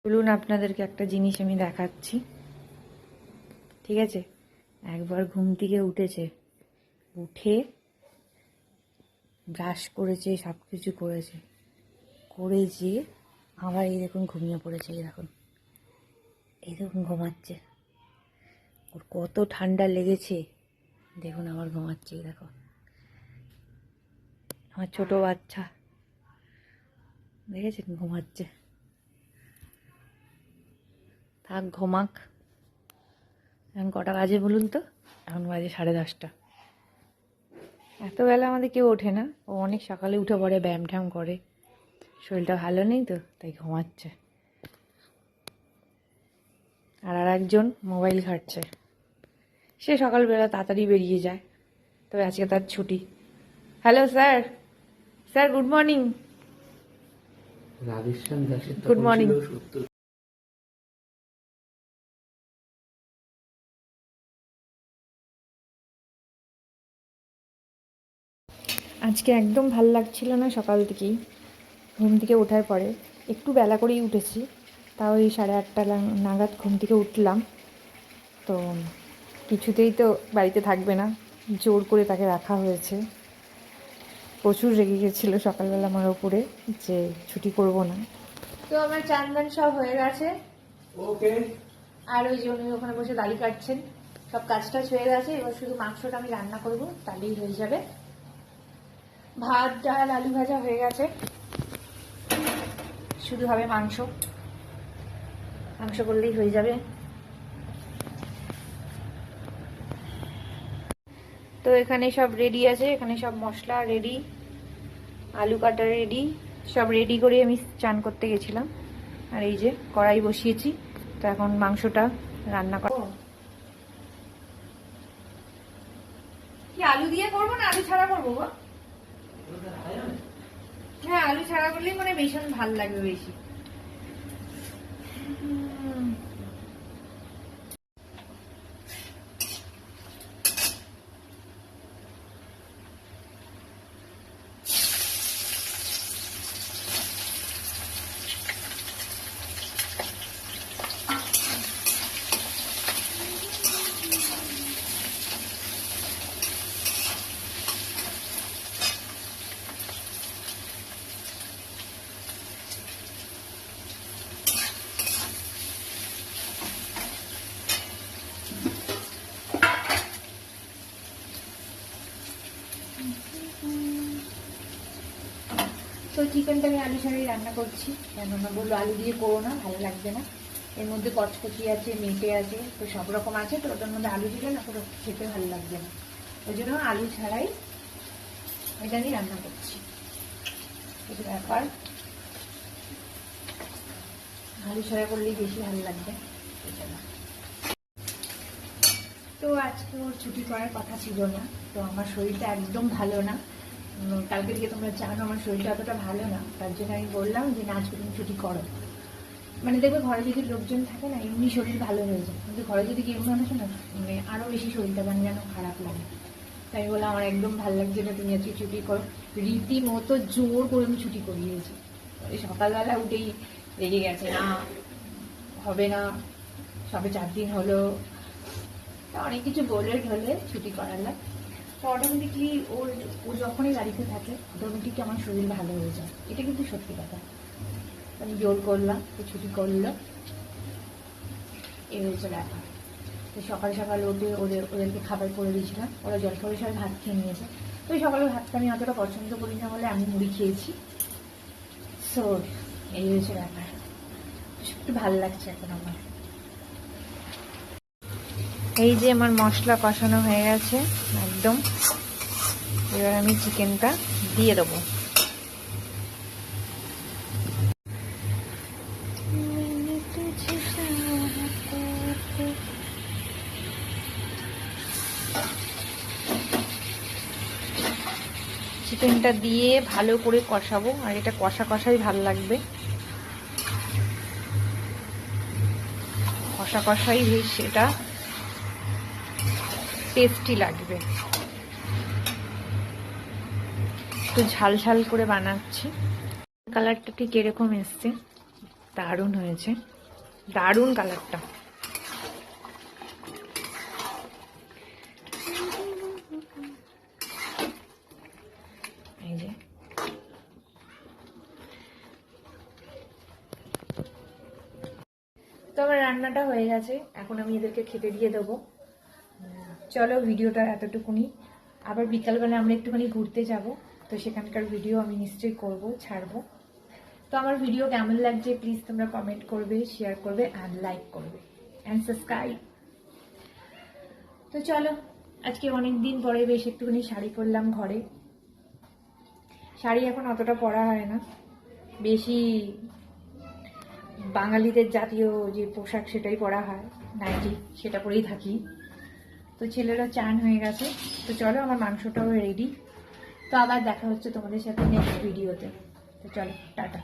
বলুন আপনাদেরকে একটা জিনিস আমি দেখাচ্ছি, ঠিক আছে? একবার ঘুম থেকে উঠেছে, উঠে ব্রাশ করেছে, সব কিছু করেছে, করে যে আবার এই দেখুন ঘুমিয়ে পড়েছে। এই দেখুন ঘুমাচ্ছে। ওর কত ঠান্ডা লেগেছে দেখুন, আবার ঘুমাচ্ছে। এই দেখো আমার ছোট বাচ্চা, দেখেছেন ঘুমাচ্ছে। থাক ঘুমাক। এখন কটা বাজে বলুন তো? এখন বাজে 10:30। এত বেলা আমাদের কেউ ওঠে না, ও অনেক সকালে উঠে পড়ে, ব্যায়াম ট্যায়াম করে। শরীরটা ভালো নেই তো, তাই ঘুমাচ্ছে। আর একজন মোবাইল ঘাঁটছে। সে সকালবেলা তাড়াতাড়ি বেরিয়ে যায়, তবে আজকে তার ছুটি। Hello sir, sir good morning. Good morning. আজকে একদম ভাল লাগছিল না সকাল থেকেই। ঘুম থেকে ওঠার পরে একটু বেলা করেই উঠেছি, তাও এই 8:30 নাগাদ ঘুম থেকে উঠলাম। তো কিছুতেই তো বাড়িতে থাকবে না, জোর করে তাকে রাখা হয়েছে। প্রচুর রেগে গেছিলো সকালবেলা আমার ওপরে যে ছুটি করব না। তো আমার চান সব হয়ে গেছে। ওকে। আর ওই যে উনি ওখানে বসে দাড়ি কাটছেন, সব কাজটা হয়ে গেছে। এবার শুধু মাংসটা আমি রান্না করব, তাহলেই হয়ে যাবে। ভাত ডাল আলু ভাজা হয়ে গেছে, শুধু হবে মাংস। মাংস করলেই হয়ে যাবে। তো এখানে সব রেডি আছে, এখানে সব মশলা রেডি, আলু কাটা রেডি, সব রেডি করে আমি চান করতে গেছিলাম। আর এই যে কড়াই বসিয়েছি, তো এখন মাংসটা রান্না করব। কি আলু দিয়ে করবো না আলু ছাড়া করবো? হ্যাঁ, আলু ছাড়া করলেই মানে ভীষণ ভাল লাগবে বেশি। তো চিকেনটা আমি আলু ছাড়াই রান্না করছি, কেননা বললো আলু দিয়ে করো না, ভালো লাগবে না। এর মধ্যে কচকচি আছে, মেটে আছে, তো সব রকম আছে, তো ওটার মধ্যে আলু দিলে না পুরো খেতে ভালো লাগবে না। ওই জন্য আলু ছাড়াই এটা আমি রান্না করছি। এই ব্যাপার, আলু ছাড়া করলেই বেশি ভালো লাগবে। তো আজকে ওর ছুটি করার কথা ছিল না, তো আমার শরীরটা একদম ভালো না। কালকে থেকে তোমরা জানো আমার শরীরটা অতটা ভালো না, তার জন্য আমি বললাম যে না, আজকে তুমি ছুটি করো। মানে দেখবে ঘরে যদি লোকজন থাকে না, এমনি শরীর ভালো হয়ে যায়, কিন্তু ঘরে যদি কেউ না থাকে না, মানে আরও বেশি শরীরটা মানে যেন খারাপ লাগে। তাই আমি বললাম আমার একদম ভালো লাগছে না, তুমি আজকে ছুটি করো। রীতিমতো জোর করে আমি ছুটি করিয়েছি। ওই সকালবেলা উঠেই রেগে গেছে, না হবে না, সবে 4 দিন হলো, অনেক কিছু বলে ঢলে ছুটি করালাম। তো অটোমেটিকলি ও যখনই বাড়িতে থাকে অটোমেটিকলি আমার শরীর ভালো হয়ে যায়, এটা কিন্তু সত্যি কথা। আমি জোর করলাম, তো ছুটি করলো, এই হয়েছে ব্যাপার। তো সকাল সকাল উঠে ওদেরকে খাবার করে দিয়েছিলাম, ওরা জল খাবার সবাই ভাত খেয়ে নিয়েছে। তো ওই সকালে ভাতটা আমি অতটা পছন্দ করি না বলে আমি মুড়ি খেয়েছি। সো এই হয়েছে ব্যাপার, একটু ভালো লাগছে এখন আমার। এই যে আমার মশলা কষানো হয়ে গেছে একদম, এবার আমি চিকেনটা দিয়ে দেবো। চিকেনটা দিয়ে ভালো করে কষাবো, আর এটা কষা কষাই ভালো লাগবে, কষা কষাই সেটা টেস্টি লাগবে। একটু ঝাল ঝাল করে বানাচ্ছি। কালারটা ঠিক এরকম এসছে, দারুণ হয়েছে। দারুণ কালারটা। এই যে তো আমার রান্নাটা হয়ে গেছে, এখন আমি এদেরকে খেতে দিয়ে দেবো। চলো ভিডিওটা এতটুকুনি, আবার বিকালবেলা আমরা একটুখানি ঘুরতে যাব, তো সেখানকার ভিডিও আমি নিশ্চয়ই করব, ছাড়বো। তো আমার ভিডিও কেমন লাগছে প্লিজ তোমরা কমেন্ট করবে, শেয়ার করবে অ্যান্ড লাইক করবে অ্যান্ড সাবস্ক্রাইব। তো চলো, আজকে অনেক দিন পরে বেশ একটুখানি শাড়ি পরলাম ঘরে। শাড়ি এখন অতটা পরা হয় না, বেশি বাঙালিদের জাতীয় যে পোশাক সেটাই পরা হয়, নাইটি, সেটা পরেই থাকি। তো ছেলেরা চান হয়ে গেছে, তো চলো আমার মাংসটাও রেডি। তো আবার দেখা হচ্ছে তোমাদের সাথে নেক্সট ভিডিওতে। তো চলো, টাটা।